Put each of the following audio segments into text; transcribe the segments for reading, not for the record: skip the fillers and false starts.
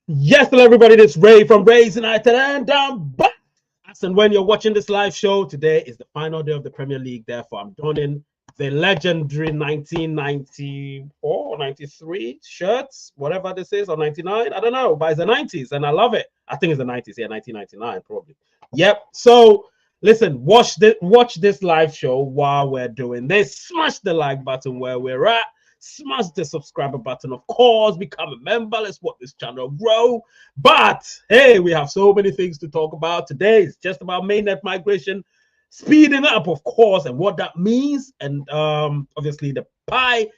Yes, hello everybody, this is Ray from Rays United, and I'm back. And when you're watching this live show, today is the final day of the Premier League. Therefore, I'm donning the legendary 1994 93 shirts, whatever this is, or 99, I don't know, but it's the 90s, and I love it. I think it's the 90s, yeah, 1999 probably. Yep. So listen, watch this live show while we're doing this. Smash the like button where we're at. Smash the subscriber button, of course. Become a member. Let's watch this channel grow. But hey, we have so many things to talk about today. It's just about mainnet migration, speeding up, of course, and what that means. And obviously, the Pi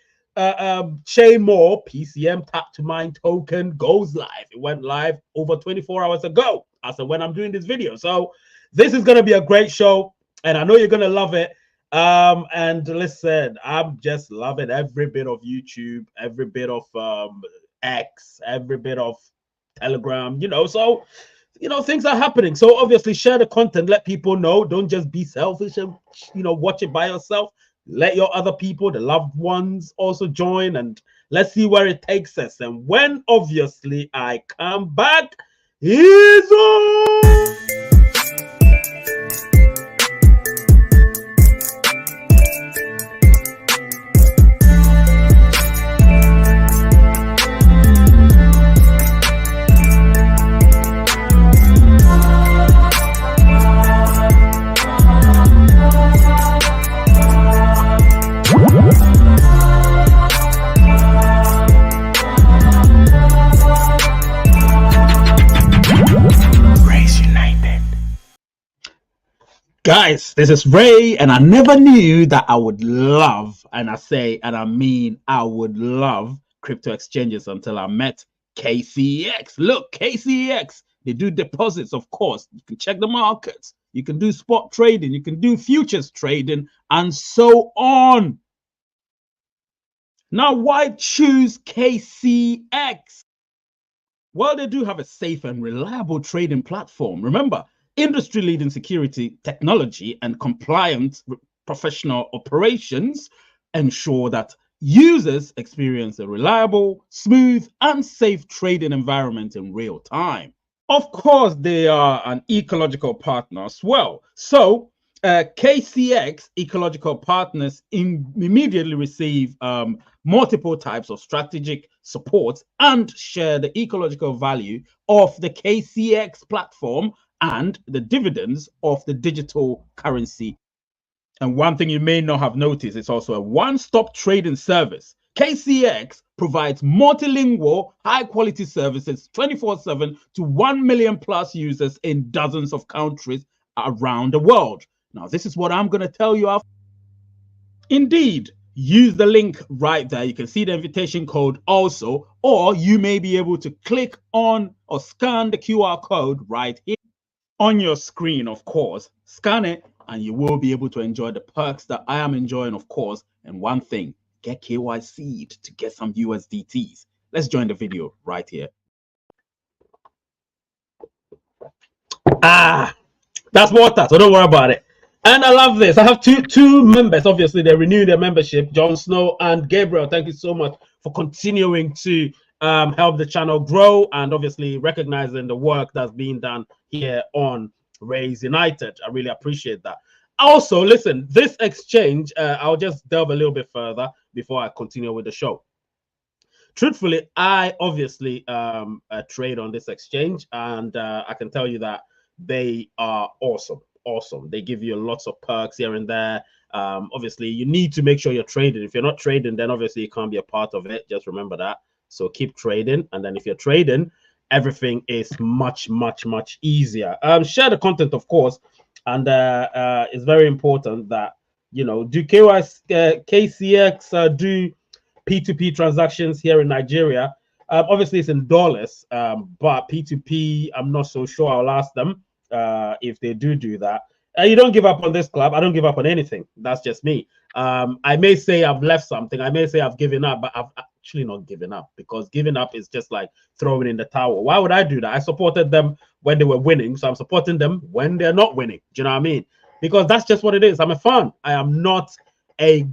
chain more PCM tap to mine token goes live. It went live over 24 hours ago, as of when I'm doing this video. So this is going to be a great show, and I know you're going to love it. And listen, I'm just loving every bit of YouTube, every bit of X, every bit of Telegram, so things are happening. So obviously share the content, let people know. Don't just be selfish and watch it by yourself. Let your other people, the loved ones, also join, and let's see where it takes us. And when obviously I come back, he's on. Guys, this is Ray, and I never knew that I would love, and I say, and I mean, I would love crypto exchanges until I met KCEX. Look, KCEX, they do deposits, of course. You can check the markets. You can do spot trading. You can do futures trading, and so on. Now, why choose KCEX? Well, they do have a safe and reliable trading platform. Remember, industry-leading security, technology, and compliant professional operations ensure that users experience a reliable, smooth, and safe trading environment in real time. Of course, they are an ecological partner as well. So KCEX ecological partners immediately receive multiple types of strategic support and share the ecological value of the KCEX platform and the dividends of the digital currency. And one thing you may not have noticed, it's also a one-stop trading service. KCEX provides multilingual, high-quality services 24/7 to 1 million plus users in dozens of countries around the world. Now, this is what I'm going to tell you. Indeed, use the link right there. You can see the invitation code also, or you may be able to click on or scan the QR code right here on your screen, of course. Scan it, and you will be able to enjoy the perks that I am enjoying, of course. And one thing, get KYC'd to get some USDTs. Let's join the video right here. That's water, so don't worry about it. And I love this. I have two members. Obviously, they renewed their membership, Jon Snow and Gabriel. Thank you so much for continuing to help the channel grow and obviously recognizing the work that's being done here on Rays United. I really appreciate that. Also, listen, this exchange, I'll just delve a little bit further before I continue with the show. Truthfully, I obviously trade on this exchange, and I can tell you that they are awesome. They give you lots of perks here and there. Obviously, you need to make sure you're trading. If you're not trading, then obviously you can't be a part of it. Just remember that. So keep trading, and then if you're trading, everything is much easier. Share the content, of course, and it's very important that do KCEX do P2P transactions here in Nigeria. Obviously, it's in dollars, but P2P, I'm not so sure. I'll ask them if they do that. You don't give up on this club. I don't give up on anything. That's just me. I may say I've left something. I may say I've given up, but I've actually not given up, because giving up is just like throwing in the towel. Why would I do that? I supported them when they were winning, so I'm supporting them when they're not winning. Do you know what I mean? Because that's just what it is. I'm a fan. I am not a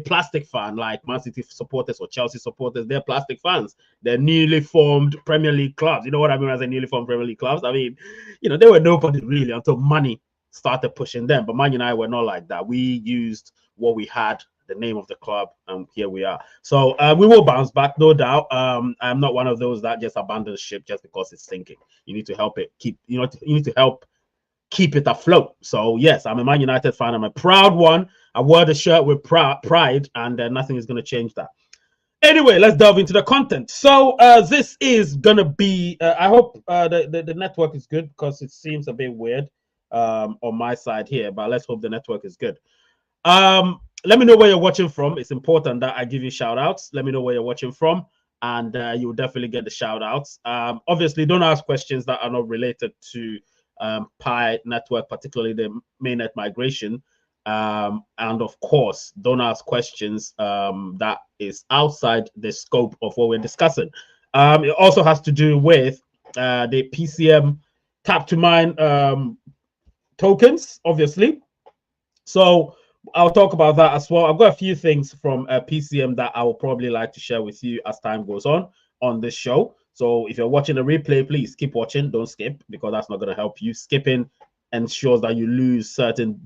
plastic fan, like Man City supporters or Chelsea supporters. They're plastic fans. They're newly formed Premier League clubs. You know what I mean as a newly formed Premier League clubs? I mean, you know, they were nobody really until money started pushing them. But Man United were not like that. We used what we had, the name of the club, and here we are. So we will bounce back, no doubt. I'm not one of those that just abandons ship just because it's sinking. You need to help it keep, you need to help keep it afloat. So yes, I'm a Man United fan. I'm a proud one. I wore the shirt with pride, and nothing is going to change that. Anyway, let's delve into the content. So this is going to be, I hope the network is good, because it seems a bit weird on my side here, but let's hope the network is good. Let me know where you're watching from. It's important that I give you shout outs. Let me know where you're watching from, and you'll definitely get the shout outs. Obviously, don't ask questions that are not related to Pi network, particularly the mainnet migration. And of course, don't ask questions that is outside the scope of what we're discussing. It also has to do with the PCM tap to mine tokens, obviously. So I'll talk about that as well. I've got a few things from PCM that I will probably like to share with you as time goes on this show. So if you're watching a replay, please keep watching. Don't skip, because that's not going to help you. Skipping ensures that you lose certain,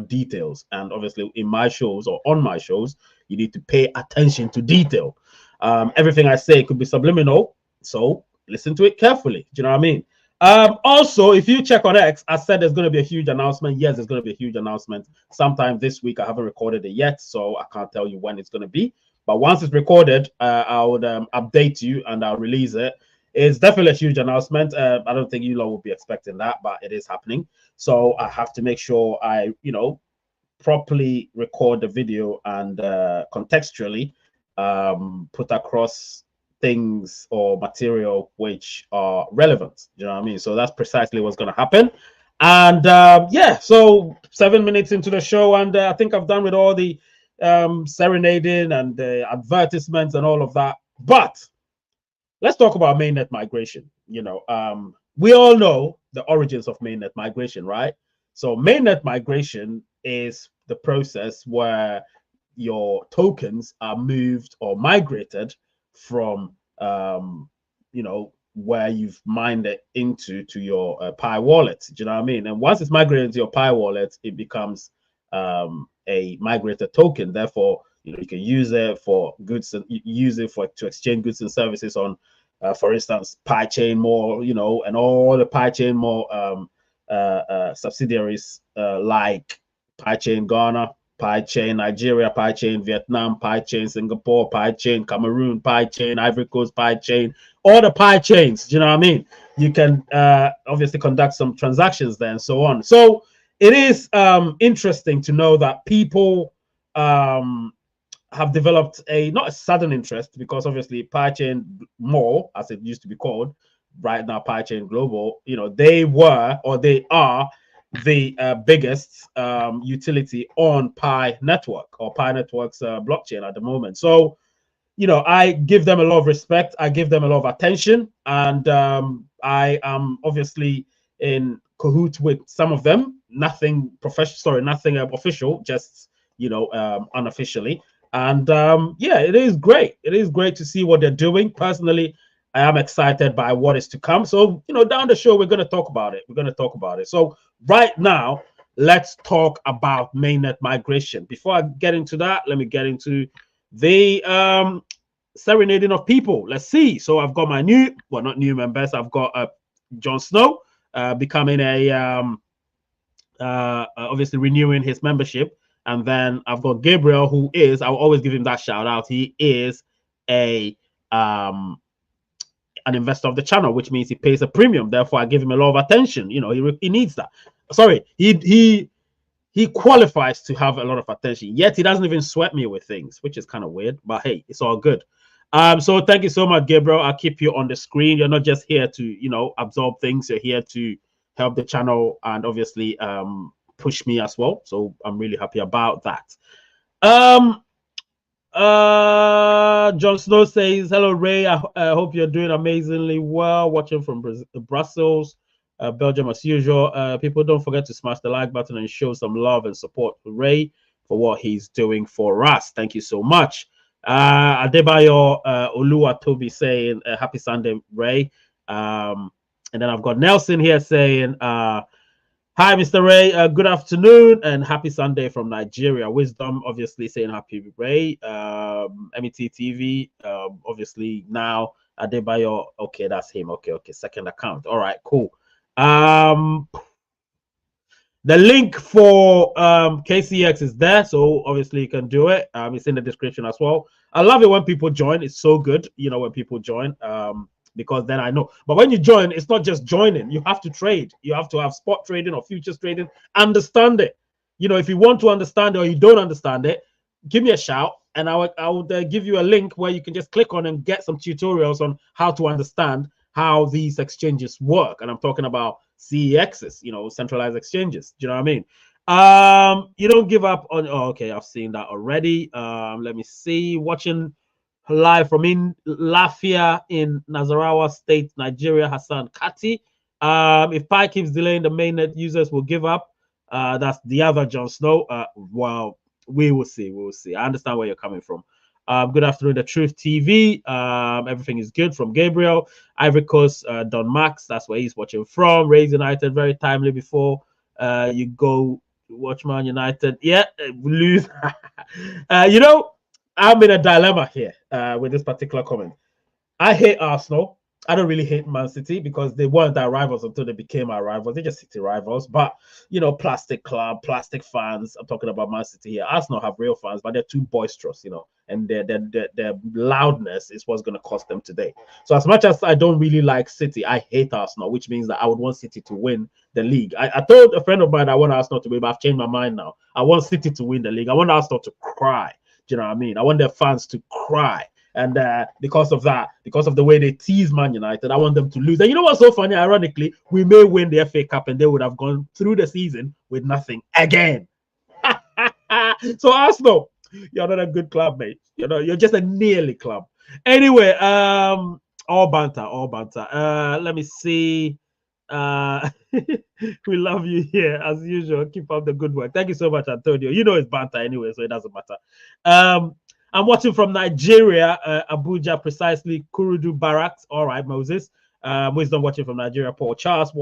details. And obviously, in my shows or on my shows, you need to pay attention to detail. Everything I say could be subliminal, so listen to it carefully. Do you know what I mean? Also, if you check on X, I said there's going to be a huge announcement. Yes, there's going to be a huge announcement sometime this week. I haven't recorded it yet, so I can't tell you when it's going to be. But once it's recorded, I would update you and I'll release it. It's definitely a huge announcement. I don't think you lot will be expecting that, but it is happening. So I have to make sure I, properly record the video and contextually put across things or material which are relevant. You know what I mean? So that's precisely what's going to happen. And yeah, so 7 minutes into the show, and I think I've done with all the serenading and the advertisements and all of that. But let's talk about mainnet migration. We all know the origins of mainnet migration, right? So mainnet migration is the process where your tokens are moved or migrated from where you've mined it into your Pi wallet. Do you know what I mean? And once it's migrated to your Pi wallet, it becomes a migrated token. Therefore, you can use it for goods and use it to exchange goods and services on, for instance, PiChain more, and all the PiChain more subsidiaries like PiChain Ghana, PiChain Nigeria, PiChain Vietnam, PiChain Singapore, PiChain Cameroon, PiChain Ivory Coast, PiChain, all the PiChains. Do you know what I mean? You can obviously conduct some transactions there and so on. So it is interesting to know that people have developed not a sudden interest, because obviously PiChain More, as it used to be called, right now PiChain Global, they were or they are the biggest utility on Pi Network or Pi Network's blockchain at the moment. So, I give them a lot of respect. I give them a lot of attention, and I am obviously in cahoots with some of them. Nothing professional, sorry, nothing official, just unofficially. And yeah, it is great. It is great to see what they're doing. Personally, I am excited by what is to come. So, down the show, we're going to talk about it. We're going to talk about it. So right now, let's talk about mainnet migration. Before I get into that, let me get into the serenading of people. Let's see. So I've got my not new members. I've got Jon Snow becoming a obviously renewing his membership. And then I've got Gabriel, who is, I'll always give him that shout out. He is an investor of the channel, which means he pays a premium. Therefore, I give him a lot of attention. He needs that. Sorry, he qualifies to have a lot of attention. Yet he doesn't even sweat me with things, which is kind of weird. But hey, it's all good. So thank you so much, Gabriel. I'll keep you on the screen. You're not just here to absorb things. You're here to help the channel and obviously push me as well. So I'm really happy about that. Jon Snow says, hello, Ray. I hope you're doing amazingly well. Watching from Brussels, Belgium as usual. People, don't forget to smash the like button and show some love and support for Ray. for what he's doing for us. Thank you so much. Adebayo Oluwatobi saying happy Sunday, Ray. And then I've got Nelson here saying hi, Mr. Ray. Good afternoon and happy Sunday from Nigeria. Wisdom, obviously, saying happy Ray. MET TV, obviously, now Adebayo. Okay, that's him. Okay. Second account. All right, cool. The link for KCEX is there, so obviously you can do it. It's in the description as well. I love it when people join. It's so good, when people join, because then I know. But when you join, it's not just joining. You have to trade. You have to have spot trading or futures trading. Understand it. If you want to understand it or you don't understand it, give me a shout, and I would give you a link where you can just click on and get some tutorials on how to understand how these exchanges work. And I'm talking about CEXs, centralized exchanges. Do you know what I mean? You don't give up on. Oh, okay, I've seen that already. Let me see. Watching live from Lafia in Nasarawa State, Nigeria, Hassan Kati. If Pi keeps delaying, the mainnet users will give up. That's the other Jon Snow. Well, we will see. We will see. I understand where you're coming from. Good afternoon, The Truth TV. Everything is good from Gabriel. Ivory Coast, Don Max, that's where he's watching from. Rays United, very timely before you go watch Man United. Yeah, we lose. I'm in a dilemma here with this particular comment. I hate Arsenal. I don't really hate Man City because they weren't our rivals until they became our rivals. They're just City rivals. But, plastic club, plastic fans. I'm talking about Man City here. Arsenal have real fans, but they're too boisterous, and their loudness is what's going to cost them today. So as much as I don't really like City, I hate Arsenal, which means that I would want City to win the league. I told a friend of mine I want Arsenal to win, but I've changed my mind now. I want City to win the league. I want Arsenal to cry. Do you know what I mean? I want their fans to cry. And because of that, because of the way they tease Man United, I want them to lose. And you know what's so funny? Ironically, we may win the FA Cup and they would have gone through the season with nothing again. So Arsenal, you're not a good club, mate. You're just a nearly club. Anyway, all banter. Let me see. We love you here as usual. Keep up the good work. Thank you so much, Antonio. It's banter anyway, so it doesn't matter. I'm watching from Nigeria, Abuja, precisely, Kurudu Barracks. All right, Moses. Wisdom watching from Nigeria. Paul Charles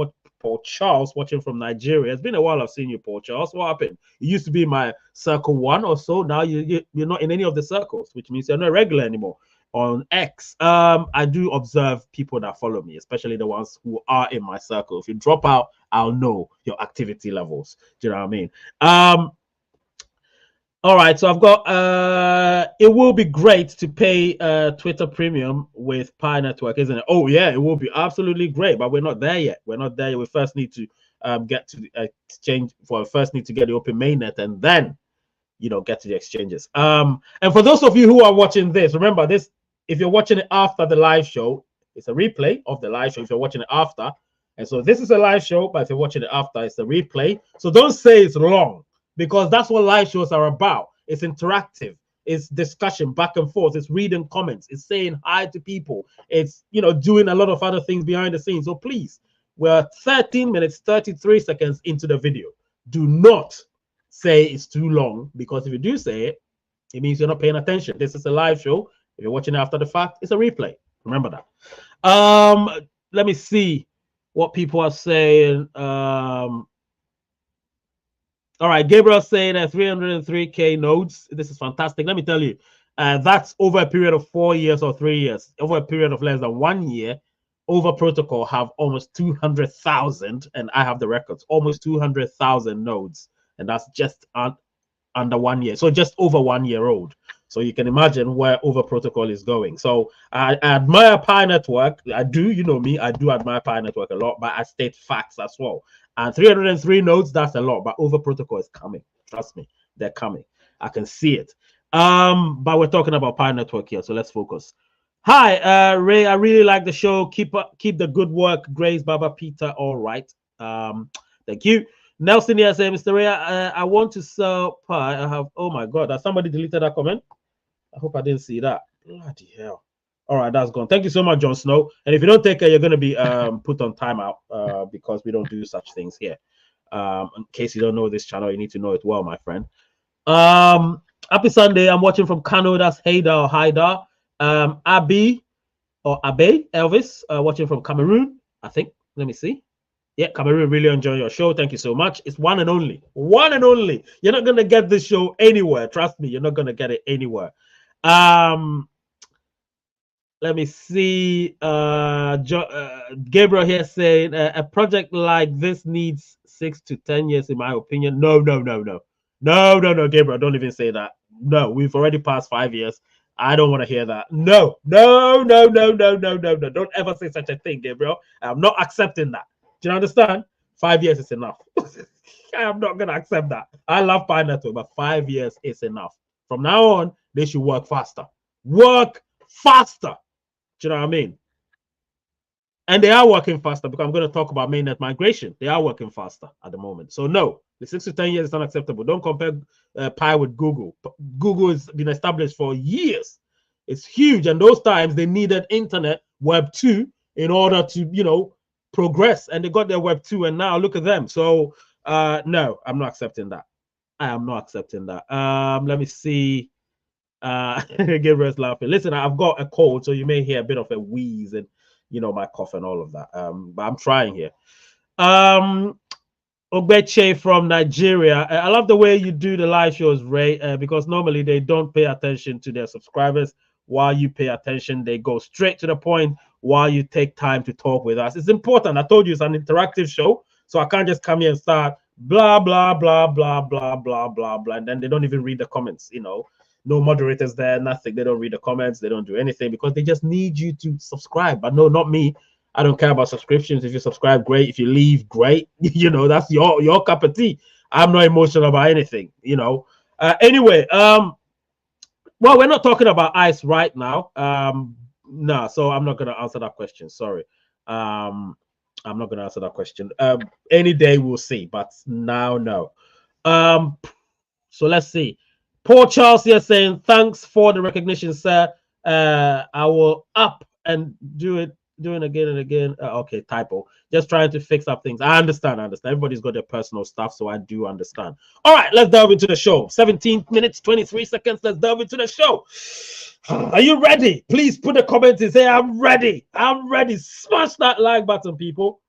watching from Nigeria. It's been a while I've seen you, Paul Charles. What happened? You used to be in my circle 1 or so. Now you're not in any of the circles, which means you're not regular anymore on X. I do observe people that follow me, especially the ones who are in my circle. If you drop out, I'll know your activity levels. Do you know what I mean? All right, so I've got it will be great to pay Twitter Premium with Pi Network, isn't it? Oh yeah, it will be absolutely great, but we're not there yet. We first need to get to the exchange. First need to get the open mainnet and then get to the exchanges. And for those of you who are watching this, remember this, if you're watching it after the live show, it's a replay of the live show if you're watching it after. And so this is a live show, but if you're watching it after, it's a replay. So don't say it's long, because that's what live shows are about. It's interactive. It's discussion back and forth. It's reading comments. It's saying hi to people. It's, doing a lot of other things behind the scenes. So please, we're 13 minutes, 33 seconds into the video. Do not say it's too long, because if you do say it, it means you're not paying attention. This is a live show. If you're watching it after the fact, it's a replay. Remember that. Let me see what people are saying. All right, Gabriel saying 303K nodes. This is fantastic. Let me tell you, that's over a period of 4 years or 3 years. Over a period of less than 1 year, Over Protocol have almost 200,000, and I have the records, almost 200,000 nodes, and that's just under 1 year. So just over 1 year old. So you can imagine where Over Protocol is going. So I admire Pi Network. I do, you know me, I do admire Pi Network a lot, but I state facts as well. And 303 nodes, that's a lot, but Over Protocol is coming. Trust me, they're coming. I can see it. But we're talking about Pi Network here, so let's focus. Hi, Ray, I really like the show. Keep the good work. Grace, Baba, Peter, all right. Thank you. Nelson here saying, Mr. Ray, I want to sell Pi. I have, oh my God, has somebody deleted that comment? I hope I didn't see that. Bloody hell. All right, that's gone. Thank you so much, Jon Snow. And if you don't take care, you're going to be put on timeout because we don't do such things here. In case you don't know this channel, you need to know it well, my friend. Happy Sunday. I'm watching from Kano. That's Haydar or Haidar. Abby or Abe Elvis, watching from Cameroon, I think. Let me see. Yeah, Cameroon, really enjoy your show. Thank you so much. It's one and only. One and only. You're not going to get this show anywhere. Trust me, you're not going to get it anywhere. Let me see. Gabriel here saying a project like this needs 6 to 10 years, in my opinion. No, Gabriel, don't even say that. No, we've already passed 5 years. I don't want to hear that. No. Don't ever say such a thing, Gabriel. I'm not accepting that. Do you understand? 5 years is enough. I am not going to accept that. I love Pi Network, but 5 years is enough. From now on, they should work faster. Work faster. Do you know what I mean? And they are working faster, because I'm going to talk about mainnet migration. They are working faster at the moment. So no, the 6 to 10 years is unacceptable. Don't compare Pi with Google. Google has been established for years. It's huge. And those times they needed internet, Web 2, in order to, progress. And they got their Web 2, and now look at them. So no, I'm not accepting that. I am not accepting that. Let me see. Gabriel's laughing. Listen, I've got a cold, so you may hear a bit of a wheeze and my cough and all of that. But I'm trying here. Ogbeche from Nigeria. I love the way you do the live shows, Ray, because normally they don't pay attention to their subscribers. While you pay attention, they go straight to the point while you take time to talk with us. It's important. I told you it's an interactive show, so I can't just come here and start blah, blah, blah, blah, blah, blah, blah, blah, and then they don't even read the comments, No moderators there, nothing. They don't read the comments. They don't do anything, because they just need you to subscribe. But no, not me. I don't care about subscriptions. If you subscribe, great. If you leave, great. That's your cup of tea. I'm not emotional about anything, Anyway, well, we're not talking about ICE right now. No, so I'm not going to answer that question. Sorry. I'm not going to answer that question. Any day we'll see, but now, no. So let's see. Paul Charles here saying, thanks for the recognition, sir. I will up and doing again and again. Okay, typo. Just trying to fix up things. I understand. Everybody's got their personal stuff, so I do understand. All right, let's delve into the show. 17 minutes, 23 seconds. Let's delve into the show. Are you ready? Please put a comment and say, I'm ready. I'm ready. Smash that like button, people.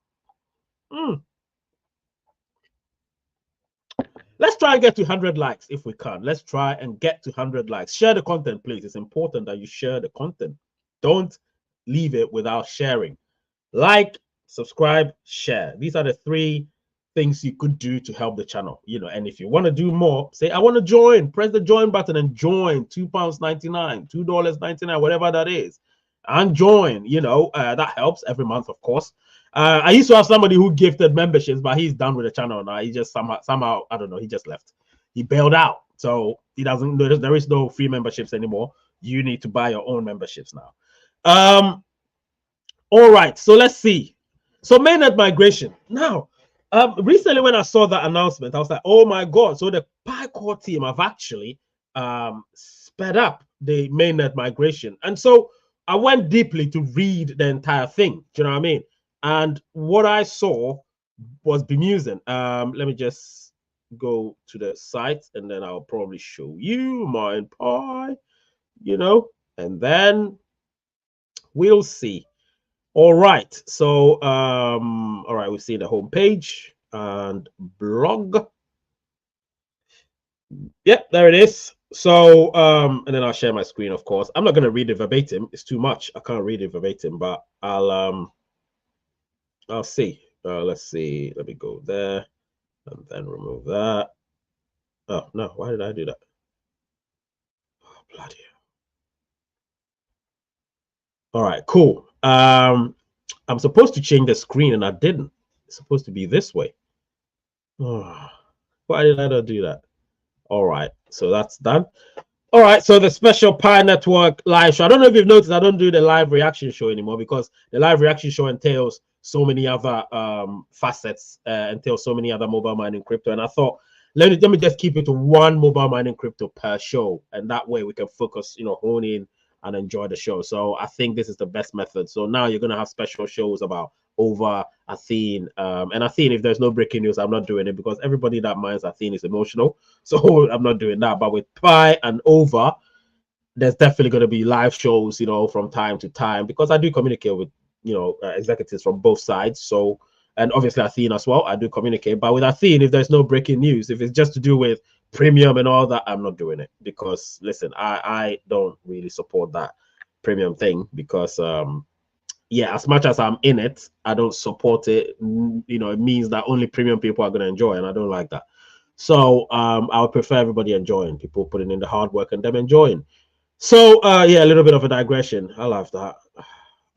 Let's try and get to 100 likes if we can. Let's try and get to 100 likes. Share the content, please. It's important that you share the content. Don't leave it without sharing. Like, subscribe, share. These are the 3 things you could do to help the channel. And if you want to do more, say, I want to join. Press the join button and join. £2.99, $2.99, whatever that is. And join, that helps every month, of course. I used to have somebody who gifted memberships, but he's done with the channel now. He just somehow, I don't know, he just left. He bailed out. So he doesn't, there is no free memberships anymore. You need to buy your own memberships now. All right, so let's see. So mainnet migration. Now, recently when I saw that announcement, I was like, oh my God. So the PyCore team have actually sped up the mainnet migration. And so I went deeply to read the entire thing. Do you know what I mean? And what I saw was bemusing. Let me just go to the site, and then I'll probably show you my Pi, and then we'll see. All right. So, all right, we see the home page and blog. Yep, there it is. So, and then I'll share my screen, of course. I'm not going to read it verbatim. It's too much. I can't read it verbatim, but I'll see. Let's see. Let me go there and then remove that. Oh, no. Why did I do that? Oh, bloody hell. All right, cool. I'm supposed to change the screen and I didn't. It's supposed to be this way. Oh, why did I not do that? All right, so that's done. All right, so the special Pi Network live show. I don't know if you've noticed, I don't do the live reaction show anymore, because the live reaction show entails so many other facets, entails so many other mobile mining crypto. And I thought, let me just keep it to one mobile mining crypto per show, and that way we can focus, hone in and enjoy the show. So I think this is the best method. So now you're going to have special shows about over Athene. And Athene, if there's no breaking news, I'm not doing it because everybody that mines Athene is emotional. So I'm not doing that. But with Pi and over, there's definitely going to be live shows, from time to time, because I do communicate with, executives from both sides. So, and obviously Athene as well, I do communicate. But with Athene, if there's no breaking news, if it's just to do with premium and all that, I'm not doing it because, listen, I don't really support that premium thing because, yeah, as much as I'm in it, I don't support it. It means that only premium people are going to enjoy, and I don't like that. So I would prefer everybody enjoying, people putting in the hard work and them enjoying. So yeah, a little bit of a digression. I love that.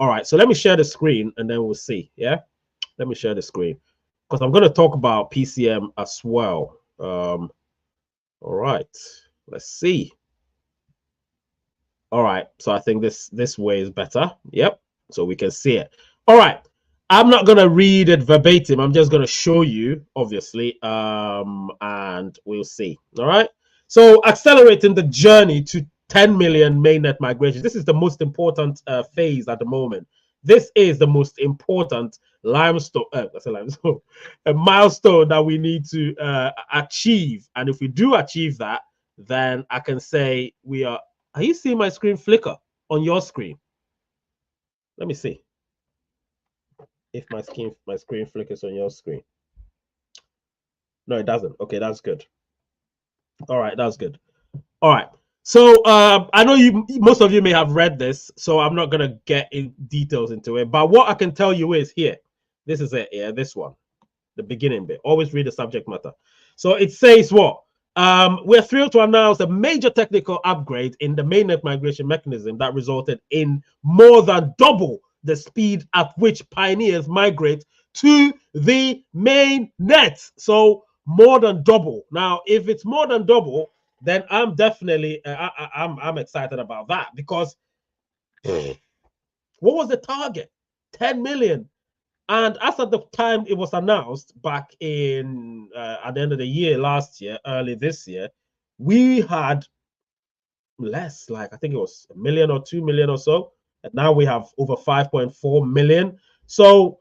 All right, so let me share the screen and then we'll see. Yeah, let me share the screen because I'm going to talk about PCM as well. All right, let's see. All right, so I think this way is better. Yep, so we can see it. All right, I'm not going to read it verbatim. I'm just going to show you, obviously, and we'll see. All right, so accelerating the journey to 10 million mainnet migration. This is the most important phase at the moment. This is the most important limestone, a milestone that we need to achieve. And if we do achieve that, then I can say we are. Are you seeing my screen flicker on your screen? Let me see if my screen flickers on your screen. No, it doesn't. Okay, that's good. All right, that's good. All right. So I know most of you may have read this, so I'm not gonna get in details into it. But what I can tell you is here. This is it. Yeah, this one, the beginning bit. Always read the subject matter. So it says what? We're thrilled to announce a major technical upgrade in the mainnet migration mechanism that resulted in more than double the speed at which pioneers migrate to the mainnet. So more than double. Now, if it's more than double, then I'm definitely I'm excited about that because what was the target? 10 million. And as at the time it was announced back in at the end of the year last year, early this year, we had less, like I think it was 1 million or 2 million or so. And now we have over 5.4 million. So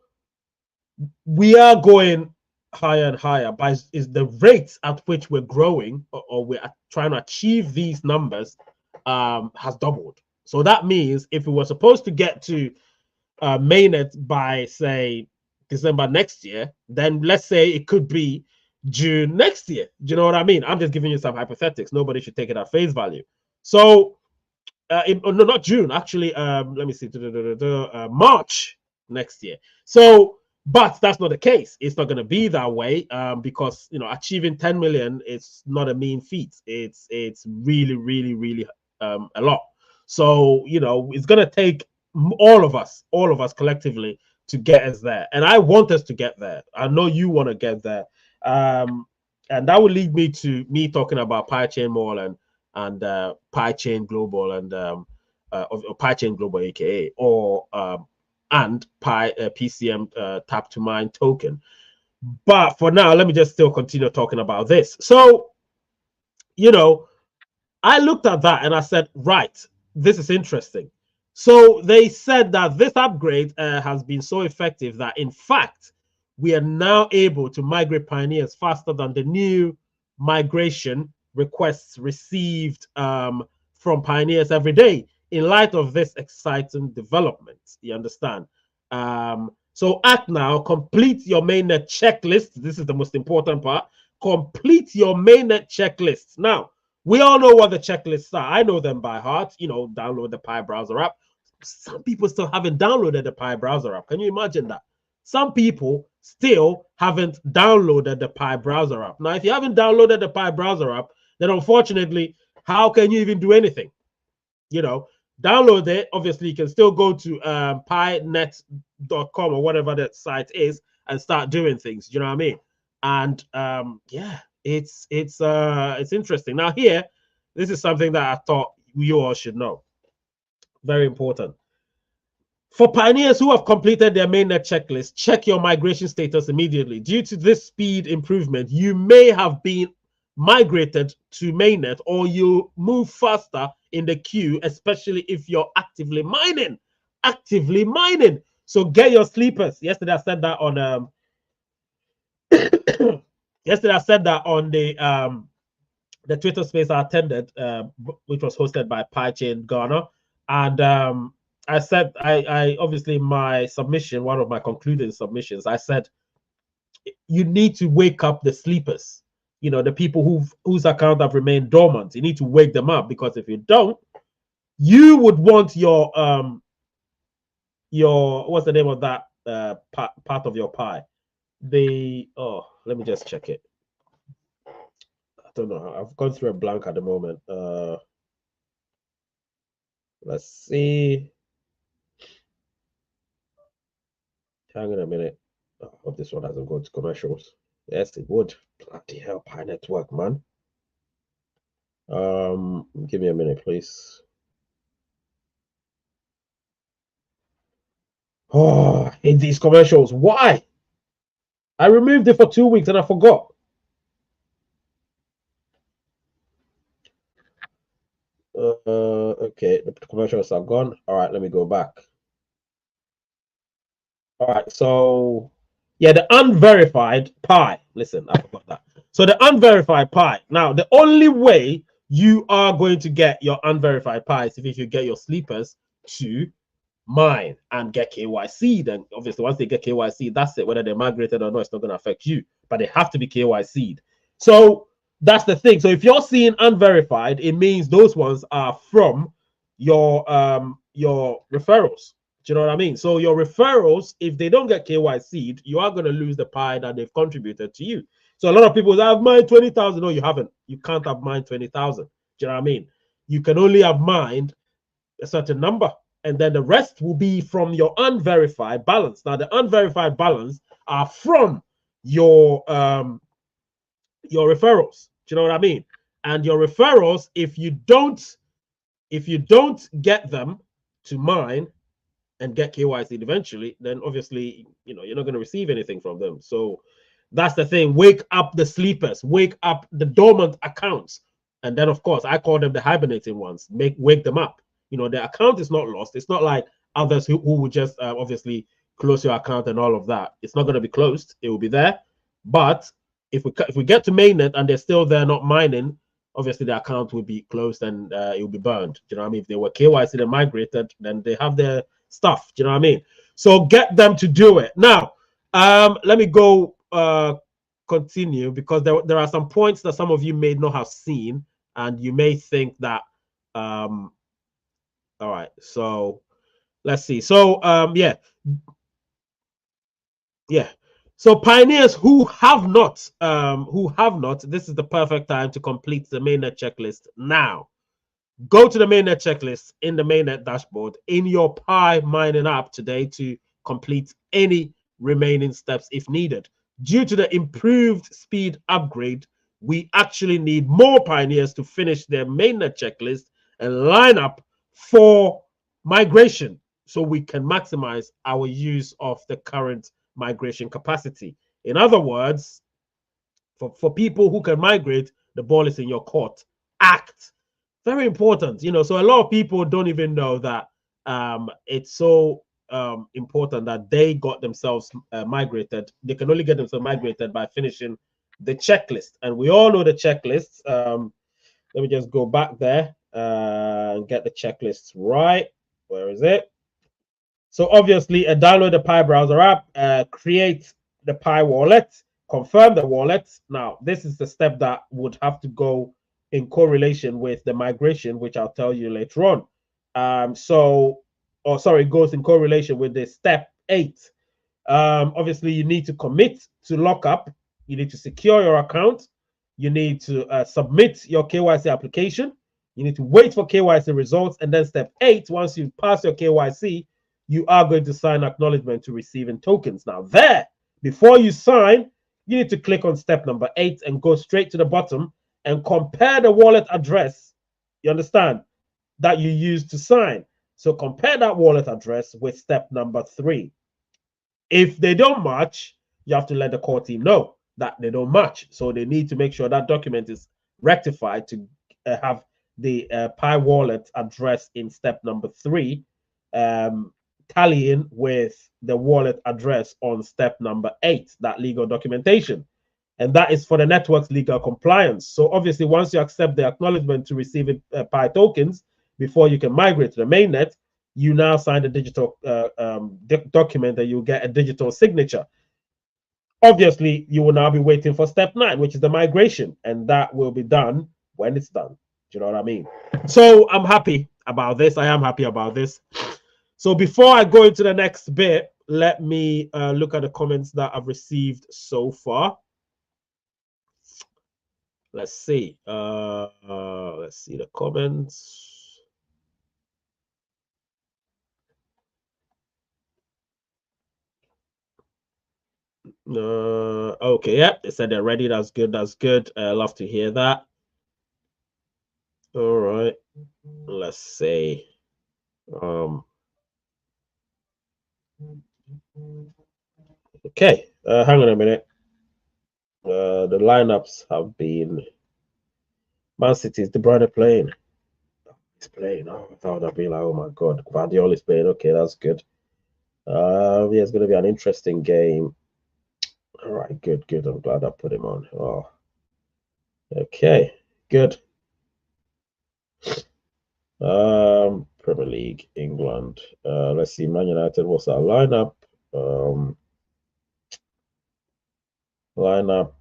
we are going higher and higher, but is the rate at which we're growing or we're trying to achieve these numbers has doubled. So that means if we were supposed to get to mainnet by say December next year, then let's say it could be June next year. Do you know what I mean? I'm just giving you some hypothetics. Nobody should take it at face value. So no, not June, actually. Let me see, March next year. So, but that's not the case. It's not going to be that way because achieving 10 million is not a mean feat. It's really, really, really a lot. So it's going to take all of us collectively to get us there, and I want us to get there. I know you want to get there, and that will lead me to me talking about PyChain more and PyChain Global and PyChain Global, aka and PCM Tap to Mine token. But for now, let me just still continue talking about this. So, I looked at that and I said, right, this is interesting. So they said that this upgrade has been so effective that, in fact, we are now able to migrate pioneers faster than the new migration requests received from pioneers every day in light of this exciting development. You understand? So act now, complete your mainnet checklist. This is the most important part. Complete your mainnet checklist. Now, we all know what the checklists are. I know them by heart. Download the Pi browser app. Some people still haven't downloaded the Pi browser app. Can you imagine that? Some people still haven't downloaded the Pi browser app. Now, if you haven't downloaded the Pi browser app, then unfortunately, how can you even do anything? Download it. Obviously, you can still go to pinet.com or whatever that site is and start doing things. You know what I mean? And yeah, it's interesting. Now here, this is something that I thought you all should know. Very important. For pioneers who have completed their mainnet checklist, check your migration status immediately. Due to this speed improvement, you may have been migrated to mainnet or you move faster in the queue, especially if you're actively mining. So get your sleepers. Yesterday I said that on yesterday I said that on the Twitter space I attended, which was hosted by PyChain Ghana. And I said, I obviously my submission, one of my concluding submissions, I said, you need to wake up the sleepers, you know, the people whose account have remained dormant. You need to wake them up, because if you don't, you would want your what's the name of that part of your pie? Let me just check it. I don't know. I've gone through a blank at the moment. Let's see. Hang on a minute. I hope this one hasn't gone to commercials. Yes, it would. Bloody hell, Pi Network, man. Give me a minute, please. Oh, I hate these commercials. Why? I removed it for 2 weeks and I forgot. Okay, the commercials are gone. All right, let me go back. All right, so yeah, the unverified Pi. Listen, I forgot that. So the unverified Pi. Now, the only way you are going to get your unverified Pi is if you get your sleepers to mine and get KYC. Then obviously once they get KYC, that's it. Whether they're migrated or not, it's not going to affect you, but they have to be KYC'd. So that's the thing. So if you're seeing unverified, it means those ones are from your referrals. Do you know what I mean? So your referrals, if they don't get KYC'd, you are going to lose the pie that they've contributed to you. So a lot of people say, I've mined 20,000. No, you haven't. You can't have mined 20,000. Do you know what I mean? You can only have mined a certain number, and then the rest will be from your unverified balance. Now, the unverified balance are from your referrals. Do you know what I mean? And your referrals, if you don't get them to mine and get KYC eventually, then obviously, you know, you're not going to receive anything from them. So that's the thing. Wake up the sleepers, wake up the dormant accounts. And then, of course, I call them the hibernating ones. Wake them up. You know, the account is not lost. It's not like others who would just obviously close your account and all of that. It's not going to be closed. It will be there. But if we get to mainnet and they're still there not mining, obviously the account will be closed and it will be burned. Do you know what I mean? If they were KYC and migrated, then they have their stuff. Do you know what I mean? So get them to do it. Now, let me go continue, because there are some points that some of you may not have seen, and you may think that all right, so let's see. So yeah. So pioneers who have not, this is the perfect time to complete the mainnet checklist now. Go to the mainnet checklist in the mainnet dashboard in your Pi mining app today to complete any remaining steps if needed. Due to the improved speed upgrade, we actually need more pioneers to finish their mainnet checklist and line up for migration, so we can maximize our use of the current migration capacity. In other words, for people who can migrate, the ball is in your court. Act. Very important, you know. So a lot of people don't even know that it's so important that they got themselves migrated. They can only get themselves migrated by finishing the checklist, and we all know the checklists. Let me just go back there and get the checklists right. Where is it? So obviously, download the Pi browser app, create the Pi wallet, confirm the wallet. Now, this is the step that would have to go in correlation with the migration, which I'll tell you later on. It goes in correlation with the step 8. Obviously, you need to commit to lockup. You need to secure your account. You need to submit your KYC application. You need to wait for KYC results. And then step 8, once you pass your KYC, you are going to sign acknowledgement to receiving tokens. Now there, before you sign, you need to click on step number 8 and go straight to the bottom and compare the wallet address, you understand, that you used to sign. So compare that wallet address with step number 3. If they don't match, you have to let the core team know that they don't match. So they need to make sure that document is rectified to have the Pi wallet address in step number 3 tallying with the wallet address on step number 8, that legal documentation. And that is for the network's legal compliance. So obviously, once you accept the acknowledgement to receive Pi tokens before you can migrate to the mainnet, you now sign the digital document and you get a digital signature. Obviously, you will now be waiting for step 9, which is the migration, and that will be done when it's done. Do you know what I mean? So I'm happy about this. I am happy about this. So before I go into the next bit, let me look at the comments that I've received so far. Let's see. Let's see the comments. Okay, yep, they said they're ready. That's good. That's good. Love to hear that. All right. Let's see. Okay. Hang on a minute. The lineups have been Man City's De Bruyne playing. He's playing. Oh, I thought I'd be like, oh my god, Guardiola's playing. Okay, that's good. Yeah, it's gonna be an interesting game. All right, good. I'm glad I put him on. Oh, okay, good. Premier League, England. Let's see, Man United. What's our lineup? Lineup.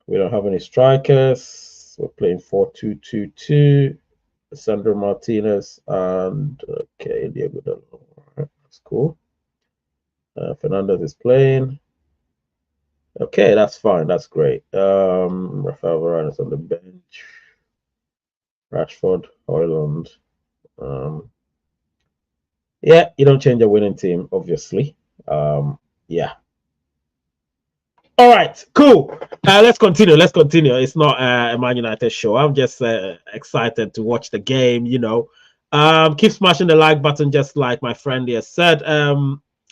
We don't have any strikers. We're playing 4-2-2-2. Sandro Martinez and okay, Diego Dalot. That's cool. Fernandez is playing. Okay, that's fine. That's great. Rafael Varane is on the bench. Rashford, Højlund. Yeah, you don't change a winning team, obviously. Yeah. All right, cool. Let's continue. It's not a Man United show. I'm just excited to watch the game. You know, keep smashing the like button, just like my friend here said.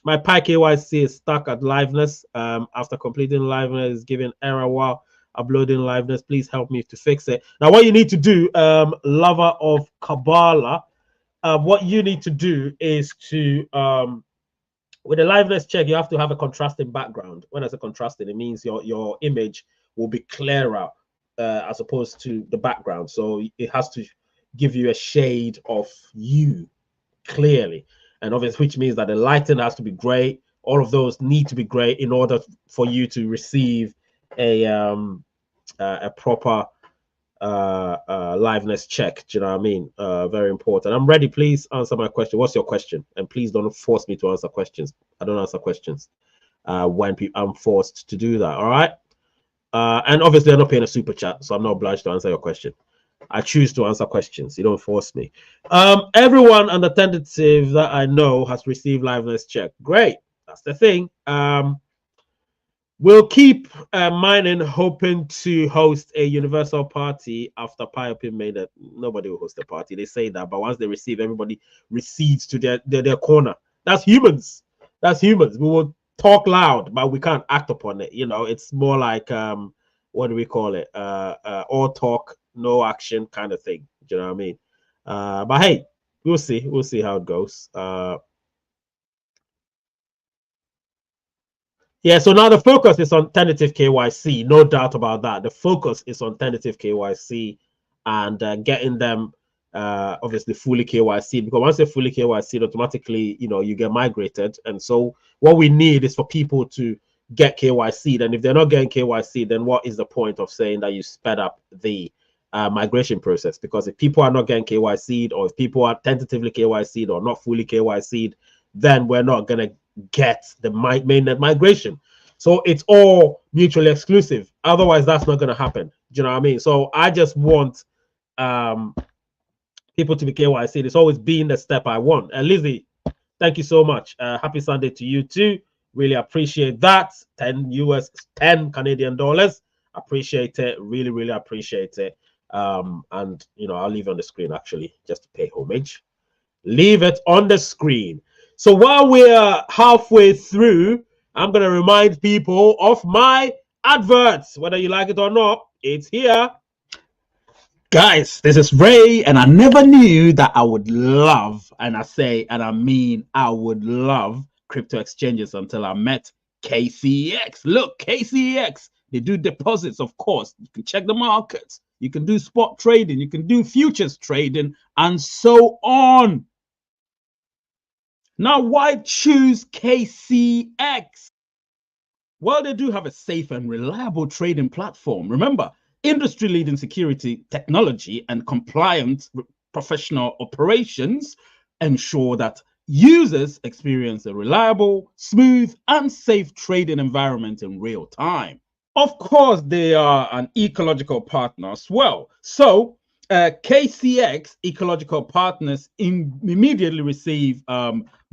My Pi KYC is stuck at liveness. After completing liveness, is giving error while uploading liveness. Please help me to fix it. Now, what you need to do, lover of Kabbalah, what you need to do is to with a liveness check, you have to have a contrasting background. When I say contrasting, it means your image will be clearer as opposed to the background. So it has to give you a shade of you clearly. And obviously, which means that the lighting has to be great. All of those need to be great in order for you to receive a proper liveness check. Do you know what I mean? Very important. I'm ready. Please answer my question. What's your question? And please don't force me to answer questions. I don't answer questions when I'm forced to do that. All right. And obviously, I'm not paying a super chat, so I'm not obliged to answer your question. I choose to answer questions. You don't force me. Everyone on the tentative that I know has received liveness check. Great. That's the thing. We'll keep mining, hoping to host a universal party after PIOP made it. Nobody will host a party. They say that, but once they receive, everybody recedes to their corner. That's humans. That's humans. We will talk loud, but we can't act upon it. You know, it's more like what do we call it? All talk, no action kind of thing. Do you know what I mean? But hey, we'll see. We'll see how it goes. Yeah, so now the focus is on tentative KYC, no doubt about that. The focus is on tentative KYC and getting them obviously fully KYC, because once they're fully KYC, automatically, you know, you get migrated. And so what we need is for people to get KYC. And if they're not getting KYC, then what is the point of saying that you sped up the migration process? Because if people are not getting KYC'd, or if people are tentatively KYC'd or not fully KYC'd, then we're not going to get the mainnet migration. So it's all mutually exclusive. Otherwise, that's not going to happen. Do you know what I mean? So I just want people to be KYC. It's always been the step I want. Lizzie, thank you so much. Happy Sunday to you too. Really appreciate that. 10 Canadian dollars. Appreciate it. Really, really appreciate it. And you know, I'll leave it on the screen actually, just to pay homage. Leave it on the screen. So while we're halfway through, I'm going to remind people of my adverts. Whether you like it or not, it's here. Guys, this is Ray, and I never knew that I would love, and I say, and I mean, I would love crypto exchanges until I met KCEX. Look, KCEX, they do deposits, of course. You can check the markets, you can do spot trading, you can do futures trading, and so on. Now, why choose KCEX? Well, they do have a safe and reliable trading platform. Remember, industry-leading security, technology, and compliant professional operations ensure that users experience a reliable, smooth, and safe trading environment in real time. Of course, they are an ecological partner as well. So KCEX ecological partners immediately receive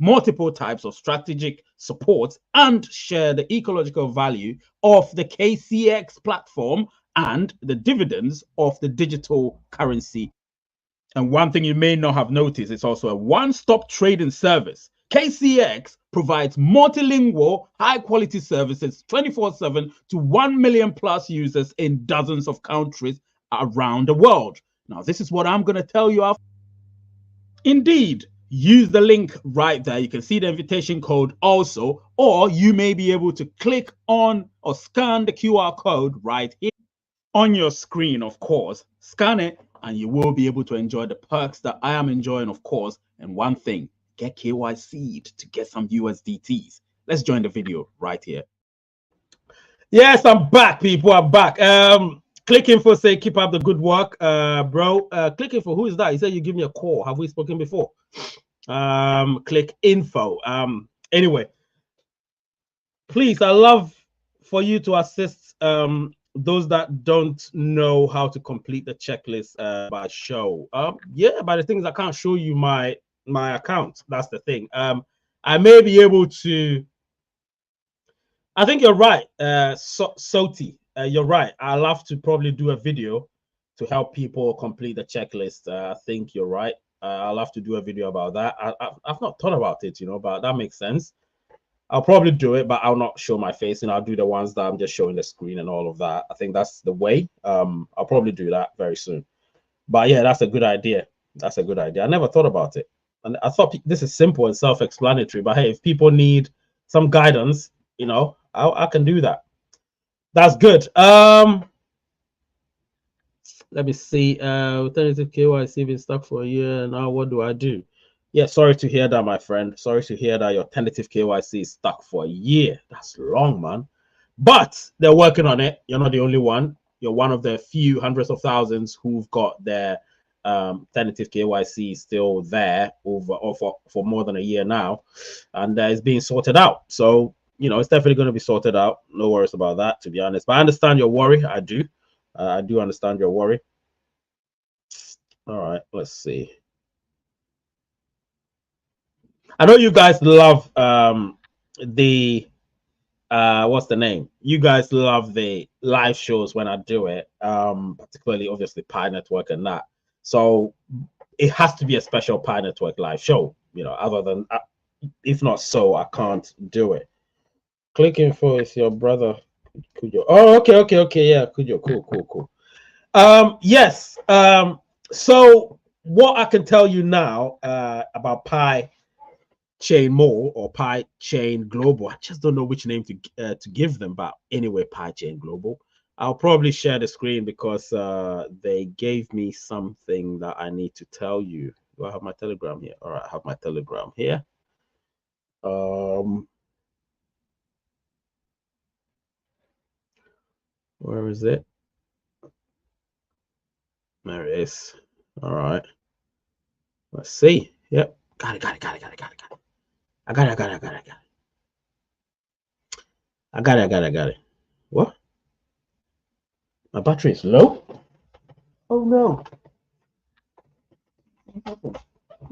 multiple types of strategic support and share the ecological value of the KCEX platform and the dividends of the digital currency. And one thing you may not have noticed, it's also a one-stop trading service. KCEX provides multilingual, high-quality services 24/7 to 1 million plus users in dozens of countries around the world. Now, this is what I'm going to tell you. Indeed, use the link right there. You can see the invitation code also, or you may be able to click on or scan the QR code right here on your screen, of course. Scan it, and you will be able to enjoy the perks that I am enjoying, of course. And one thing, get KYC'd to get some USDTs. Let's join the video right here. Yes, I'm back, people. I'm back. Click info, say keep up the good work, bro. Click info. Who is that? He said you give me a call. Have we spoken before? Click info. Anyway, please, I love for you to assist those that don't know how to complete the checklist by show. Yeah, but the thing is, I can't show you my account. That's the thing. I may be able to. I think you're right, Soti. You're right. I'll have to probably do a video to help people complete the checklist. I think you're right. I'll have to do a video about that. I've not thought about it, but that makes sense. I'll probably do it, but I'll not show my face, and I'll do the ones that I'm just showing the screen and all of that. I think that's the way. I'll probably do that very soon. But yeah, that's a good idea. That's a good idea. I never thought about it. And I thought this is simple and self-explanatory. But hey, if people need some guidance, I can do that. That's good. Let me see. Alternative KYC been stuck for a year now. What do I do? Yeah, sorry to hear that, my friend. Sorry to hear that your tentative KYC is stuck for a year. That's long, man. But they're working on it. You're not the only one. You're one of the few hundreds of thousands who've got their tentative KYC still there for more than a year now, and it's being sorted out. So it's definitely going to be sorted out. No worries about that, to be honest. But I understand your worry. I do. I do understand your worry. All right, let's see. I know you guys love the what's the name? You guys love the live shows when I do it, particularly obviously Pi Network and that. So it has to be a special Pi Network live show. Other than if not so, I can't do it. Click info is your brother. Kujo. Oh, okay. Yeah, Kujo. Cool. Yes. So what I can tell you now about Pi Chain Mall or Pi Chain Global, I just don't know which name to give them, but anyway, Pi Chain Global. I'll probably share the screen because they gave me something that I need to tell you. Do I have my Telegram here? All right, I have my Telegram here. Where is it? There it is. All right. Let's see. Yep. Got it. I got it. What? My battery is low? Oh no.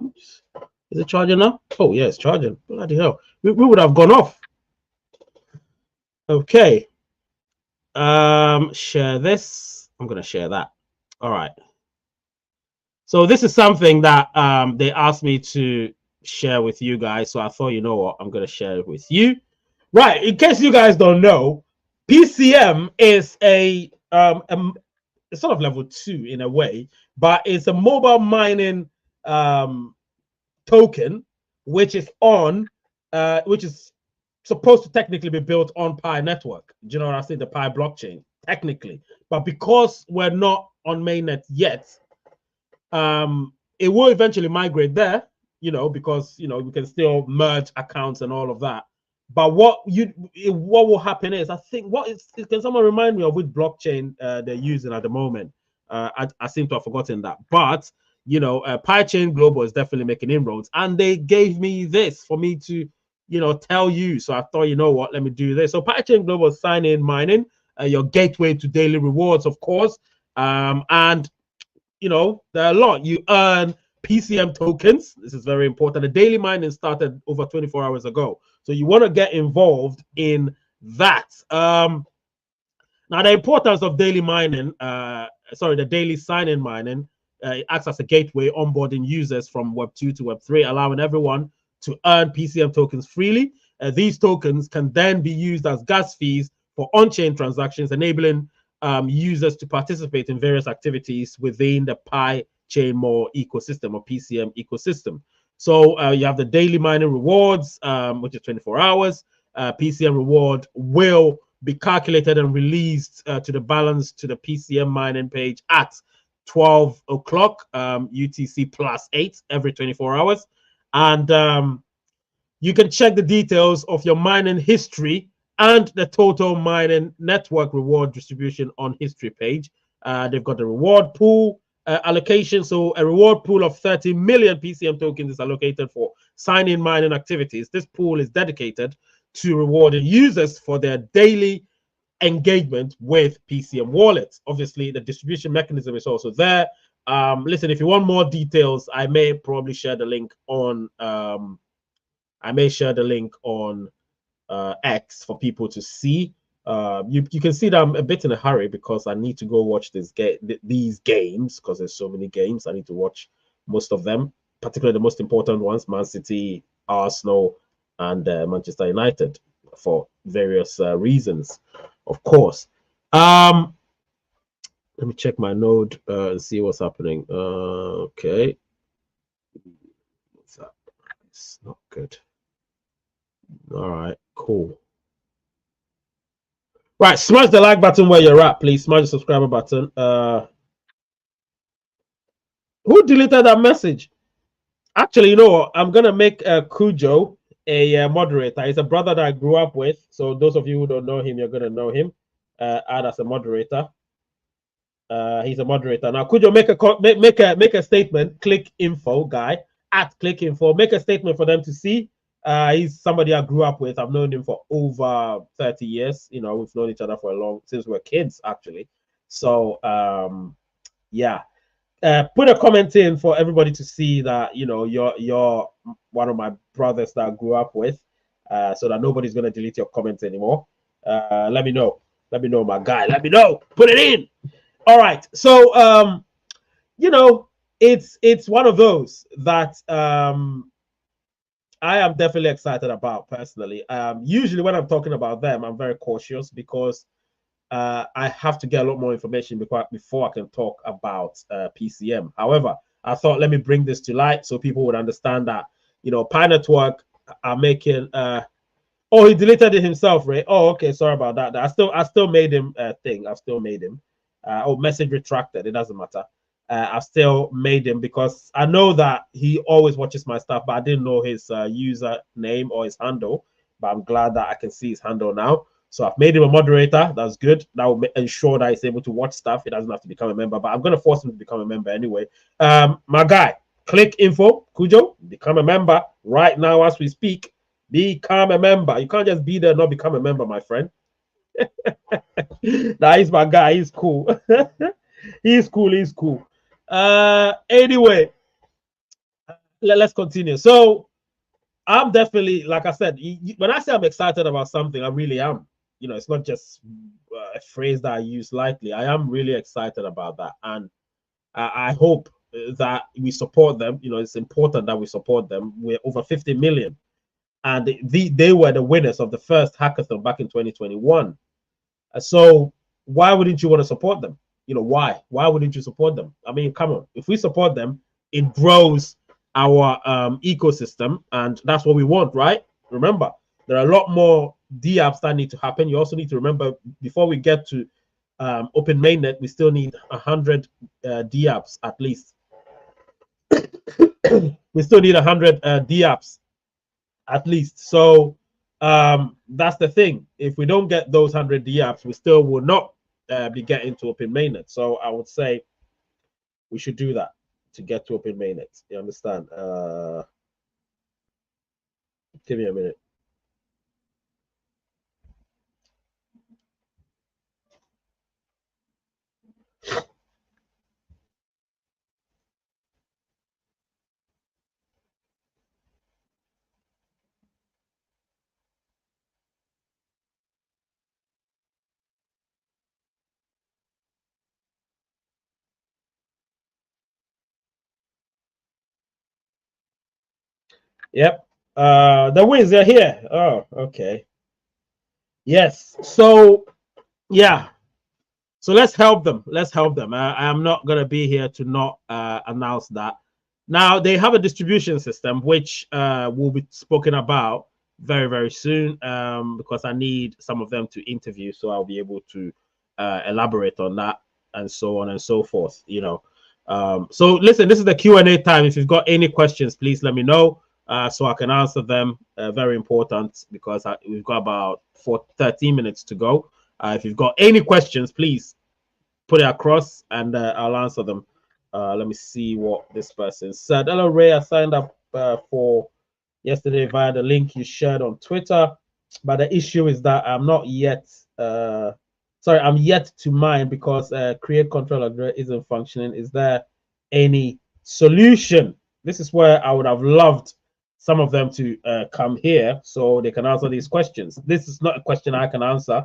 Oops. Is it charging now? Oh yeah, it's charging. Bloody hell. We would have gone off. Okay. Share this. I'm gonna share that. All right. So this is something that they asked me to share with you guys. So I thought, you know what, I'm gonna share it with you. Right. In case you guys don't know, PCM is a it's sort of level 2 in a way, but it's a mobile mining token, which is supposed to technically be built on Pi network. Do you know what I say? The Pi blockchain, technically. But because we're not on mainnet yet, it will eventually migrate there, because we can still merge accounts and all of that. But what will happen is, I think, can someone remind me of which blockchain they're using at the moment? I seem to have forgotten that. But PyChain Global is definitely making inroads, and they gave me this for me to tell you. So I thought, you know what, let me do this. So PyChain Global sign-in mining, your gateway to daily rewards, of course. And there are a lot. You earn PCM tokens. This is very important. The daily mining started over 24 hours ago. So you want to get involved in that. Now, the importance of daily mining, the daily sign-in mining, it acts as a gateway onboarding users from Web 2 to Web 3, allowing everyone to earn PCM tokens freely. These tokens can then be used as gas fees for on-chain transactions, enabling users to participate in various activities within the PyChain More ecosystem or PCM ecosystem. So you have the daily mining rewards, which is 24 hours. PCM reward will be calculated and released to the balance to the PCM mining page at 12 o'clock UTC +8 every 24 hours. And you can check the details of your mining history and the total mining network reward distribution on history page. They've got the reward pool allocation. So a reward pool of 30 million PCM tokens is allocated for sign-in mining activities. This pool is dedicated to rewarding users for their daily engagement with PCM Wallet. Obviously, the distribution mechanism is also there. Listen, if you want more details, I may probably share the link on X for people to see. You can see that I'm a bit in a hurry because I need to go watch these games, because there's so many games. I need to watch most of them, particularly the most important ones: Man City, Arsenal, and Manchester United, for various reasons, of course. Let me check my node and see what's happening. Okay. What's that? It's not good. All right, cool. Right, smash the like button where you're at, please. Smash the subscriber button. Who deleted that message? Actually, I'm gonna make Cujo a moderator. He's a brother that I grew up with. So those of you who don't know him, you're gonna know him. Add as a moderator. He's a moderator now. Cujo, make a statement. Click info, guy. @click info. Make a statement for them to see. He's somebody I grew up with. I've known him for over 30 years. We've known each other for since we were kids, actually. So yeah. Put a comment in for everybody to see that you're one of my brothers that I grew up with, so that nobody's gonna delete your comments anymore. Let me know, my guy. Let me know. Put it in. All right. So it's one of those that I am definitely excited about personally. Usually when I'm talking about them, I'm very cautious because I have to get a lot more information before I can talk about PCM. However, I thought, let me bring this to light so people would understand that, Pi Network are making oh, he deleted it himself, Ray. Oh, okay, sorry about that. I still made him a thing. I've still made him. Message retracted. It doesn't matter. I've still made him because I know that he always watches my stuff, but I didn't know his user name or his handle. But I'm glad that I can see his handle now. So I've made him a moderator. That's good. That will ensure that he's able to watch stuff. He doesn't have to become a member, but I'm going to force him to become a member anyway. My guy, click info, Cujo, become a member right now as we speak. Become a member. You can't just be there and not become a member, my friend. Nah, he's my guy. He's cool. He's cool. Anyway, let's continue. So I'm definitely, like I said, when I say I'm excited about something, I really am. It's not just a phrase that I use lightly. I am really excited about that. And I hope that we support them. It's important that we support them. We're over 50 million. And they were the winners of the first hackathon back in 2021. So why wouldn't you want to support them? You know, why wouldn't you support them? I mean, come on, if we support them, it grows our ecosystem, and that's what we want, right? Remember, there are a lot more DApps that need to happen. You also need to remember, before we get to open mainnet, we still need 100 DApps at least. We still need 100 DApps at least. So that's the thing. If we don't get those 100 DApps, we still will not be getting to open mainnet. So I would say we should do that to get to open mainnet. You understand? Give me a minute. Yep. The wins are here. Oh, okay. Yes. So yeah. So let's help them. Let's help them. I am not gonna be here to not announce that. Now they have a distribution system which will be spoken about very very soon because I need some of them to interview, so I'll be able to elaborate on that and so on and so forth. You know. So listen, this is the Q&A time. If you've got any questions, please let me know. So I can answer them. Very important because we've got about 13 minutes to go. If you've got any questions, please put it across and I'll answer them. Let me see what this person said. Hello, Ray. I signed up for yesterday via the link you shared on Twitter, but the issue is that I'm not yet. I'm yet to mine because create control address isn't functioning. Is there any solution? This is where I would have loved some of them to come here so they can answer these questions. This is not a question I can answer.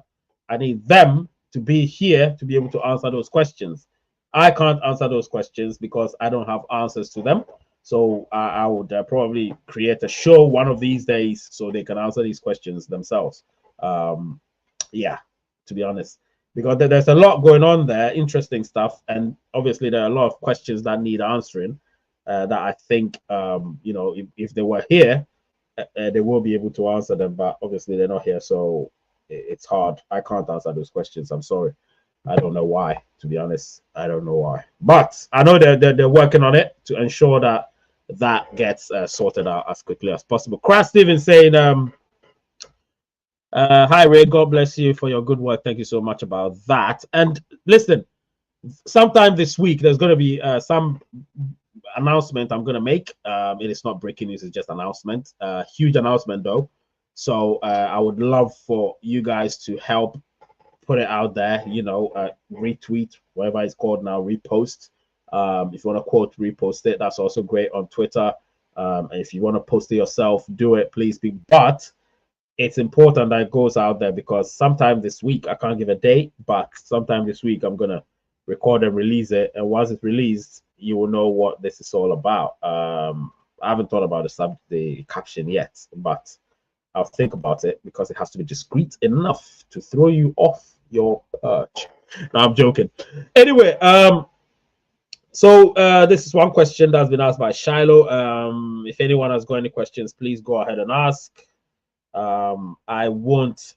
I need them to be here to be able to answer those questions. I can't answer those questions because I don't have answers to them. So I would probably create a show one of these days so they can answer these questions themselves. Yeah, to be honest, because there's a lot going on there, interesting stuff, and obviously there are a lot of questions that need answering. That I think, you know, if they were here, they will be able to answer them, but obviously they're not here, so it's hard. I can't answer those questions. I'm sorry. I don't know why, to be honest. I don't know why, but I know they're working on it to ensure that that gets sorted out as quickly as possible. Crash Steven saying, hi Ray, God bless you for your good work. Thank you so much about that. And listen, sometime this week there's going to be some announcement I'm going to make. It is not breaking news, it's just announcement. Huge announcement though. So I would love for you guys to help put it out there, you know, retweet, whatever it's called now, repost. If you want to quote, repost it. That's also great on Twitter. And if you want to post it yourself, do it, please be. But it's important that it goes out there because sometime this week, I can't give a date, but sometime this week, I'm going to record and release it. And once it's released, you will know what this is all about. I haven't thought about the caption yet, but I'll think about it because it has to be discreet enough to throw you off your perch. No, I'm joking. Anyway, so this is one question that's been asked by Shiloh. If anyone has got any questions, please go ahead and ask. I won't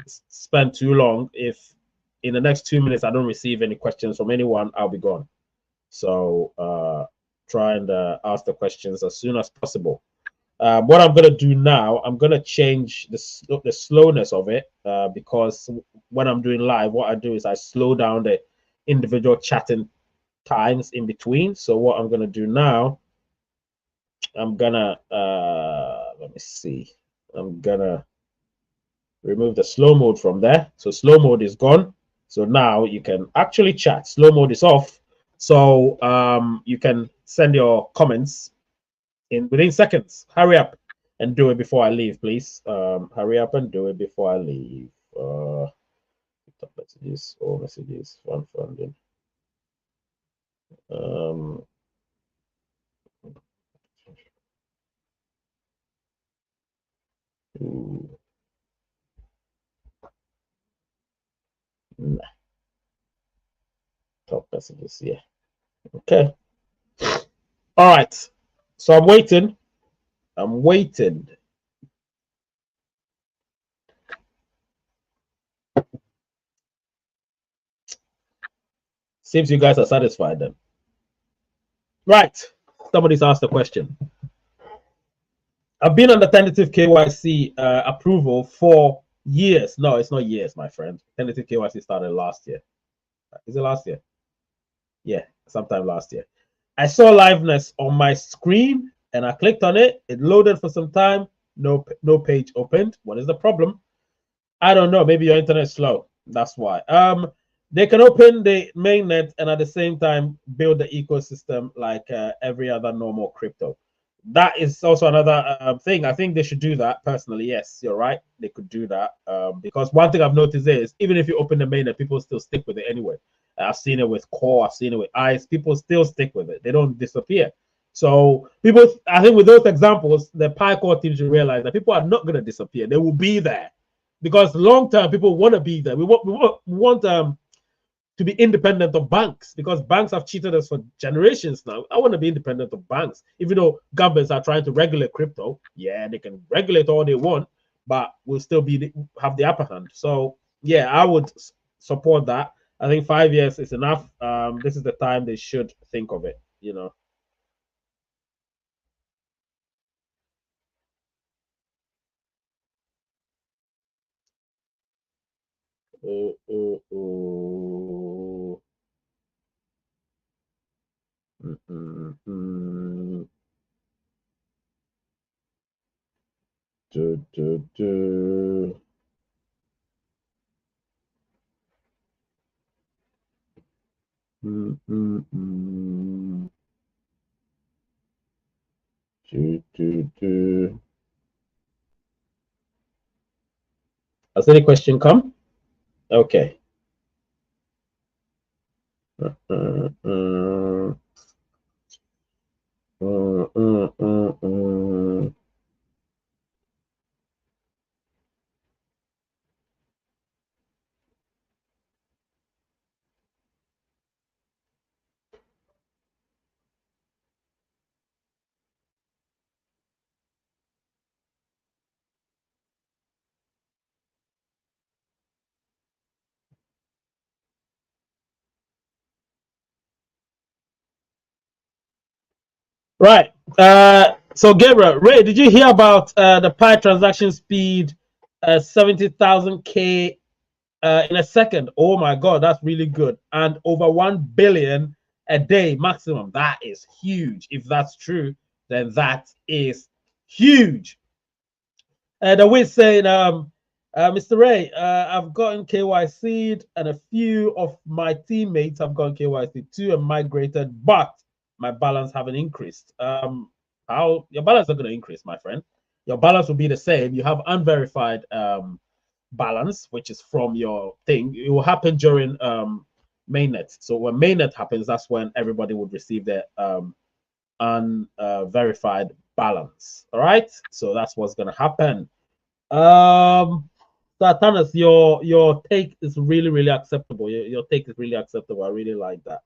spend too long. If in the next 2 minutes I don't receive any questions from anyone, I'll be gone. So try and ask the questions as soon as possible. What I'm going to do now, I'm going to change the slowness of it because when I'm doing live, what I do is I slow down the individual chatting times in between. So what I'm going to do now, I'm going to, let me see, I'm going to remove the slow mode from there. So slow mode is gone. So now you can actually chat. Slow mode is off. So you can send your comments within seconds. Hurry up and do it before I leave, please. Hurry up and do it before I leave. Messages, all messages, one funding. Nah. Top messages, yeah. Okay. All right. So I'm waiting. I'm waiting. Seems you guys are satisfied then. Right. Somebody's asked a question. I've been on the tentative KYC approval for years. No, it's not years, my friend. Tentative KYC started last year. Is it last year? Yeah, sometime last year. I saw liveness on my screen and I clicked on it. It loaded for some time. No page opened. What is the problem? I don't know. Maybe your internet is slow. That's why. They can open the mainnet and at the same time build the ecosystem like every other normal crypto. That is also another thing. I think they should do that personally. Yes, you're right. They could do that because one thing I've noticed is even if you open the mainnet, people still stick with it anyway. I've seen it with Core. I've seen it with ICE. People still stick with it. They don't disappear. So people, I think with those examples, the PyCore team should realize that people are not going to disappear. They will be there because long term people want to be there. We want to be independent of banks because banks have cheated us for generations now. I want to be independent of banks, even though governments are trying to regulate crypto. Yeah, they can regulate all they want, but we'll still have the upper hand. So yeah, I would support that. I think 5 years is enough. This is the time they should think of it. You know. Has any question come? Okay. Right. So Gabriel, Ray, did you hear about the Pi transaction speed, 70,000 K in a second? Oh my God, that's really good. And over 1 billion a day maximum. That is huge. If that's true, then that is huge. The way saying, Mr. Ray, I've gotten KYC'd and a few of my teammates have gotten KYC too and migrated, but my balance haven't increased. How your balance is not going to increase, my friend? Your balance will be the same. You have unverified balance, which is from your thing. It will happen during mainnet. So when mainnet happens, that's when everybody would receive their unverified balance. All right. So that's what's going to happen. Satanas, your take is really acceptable. Your take is really acceptable. I really like that.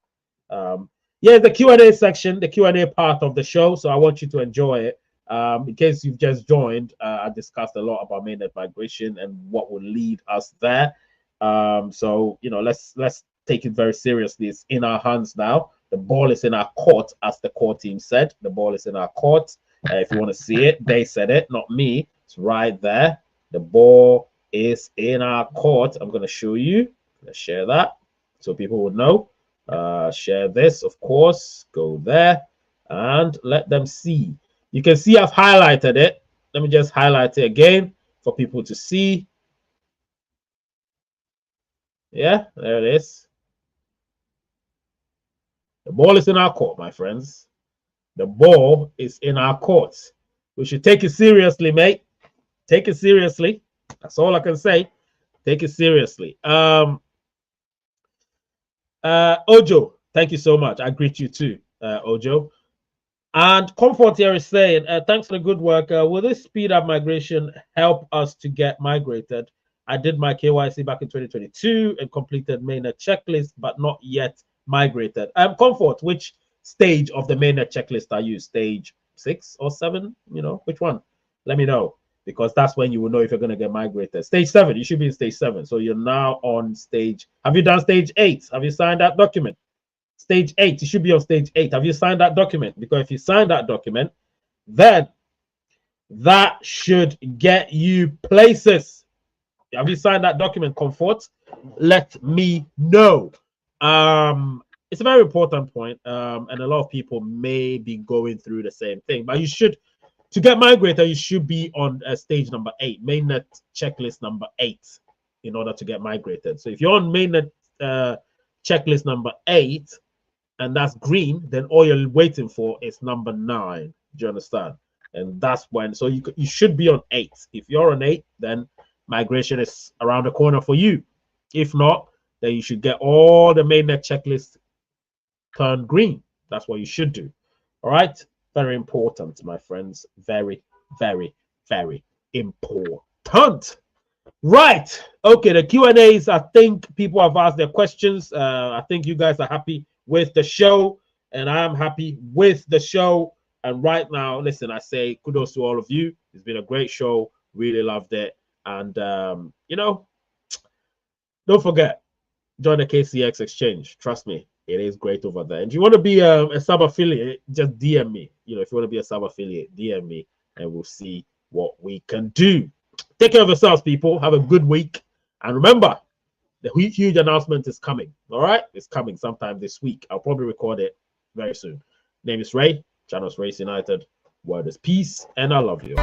Yeah, the Q&A section, the Q&A part of the show. So I want you to enjoy it. In case you've just joined, I discussed a lot about mainnet migration and what will lead us there. So you know, let's take it very seriously. It's in our hands now. The ball is in our court, as the core team said. The ball is in our court. If you want to see it, they said it, not me. It's right there. The ball is in our court. I'm going to show you. Let's share that so people would know. Share this, of course. Go there and let them see. You can see I've highlighted it. Let me just highlight it again for people to see. Yeah, there it is. The ball is in our court, my friends. The ball is in our court. We should take it seriously, mate. Take it seriously. That's all I can say. Take it seriously. Ojo, thank you so much. I greet you too, Ojo. And Comfort here is saying, thanks for the good work. Will this speed up migration help us to get migrated? I did my KYC back in 2022 and completed mainnet checklist, but not yet migrated. Comfort, which stage of the mainnet checklist are you? Stage 6 or 7? You know, which one? Let me know, because that's when you will know if you're going to get migrated. Stage 7, you should be in stage 7. So you're now on stage. Have you done stage 8? Have you signed that document? Stage 8, you should be on stage 8. Have you signed that document? Because if you sign that document, then that should get you places. Have you signed that document, Comfort? Let me know. It's a very important point, and a lot of people may be going through the same thing. But you should, to get migrated, you should be on stage number 8, mainnet checklist number 8, in order to get migrated. So if you're on mainnet checklist number 8, and that's green, then all you're waiting for is number 9. Do you understand? And that's when, so you should be on 8. If you're on 8, then migration is around the corner for you. If not, then you should get all the mainnet checklist turned green. That's what you should do. All right, very important, my friends. Very, very, very important. Right. Okay, the Q&As, I think people have asked their questions. I think you guys are happy with the show, and I am happy with the show. And right now, listen, I say kudos to all of you. It's been a great show. Really loved it. And, you know, don't forget, join the KCEX exchange. Trust me, it is great over there. And if you want to be a sub-affiliate, just DM me. You know, if you want to be a sub-affiliate, DM me, and we'll see what we can do. Take care of yourselves, people. Have a good week. And remember, the huge announcement is coming. All right? It's coming sometime this week. I'll probably record it very soon. Name is Ray. Channel's Rays United. Word is peace. And I love you.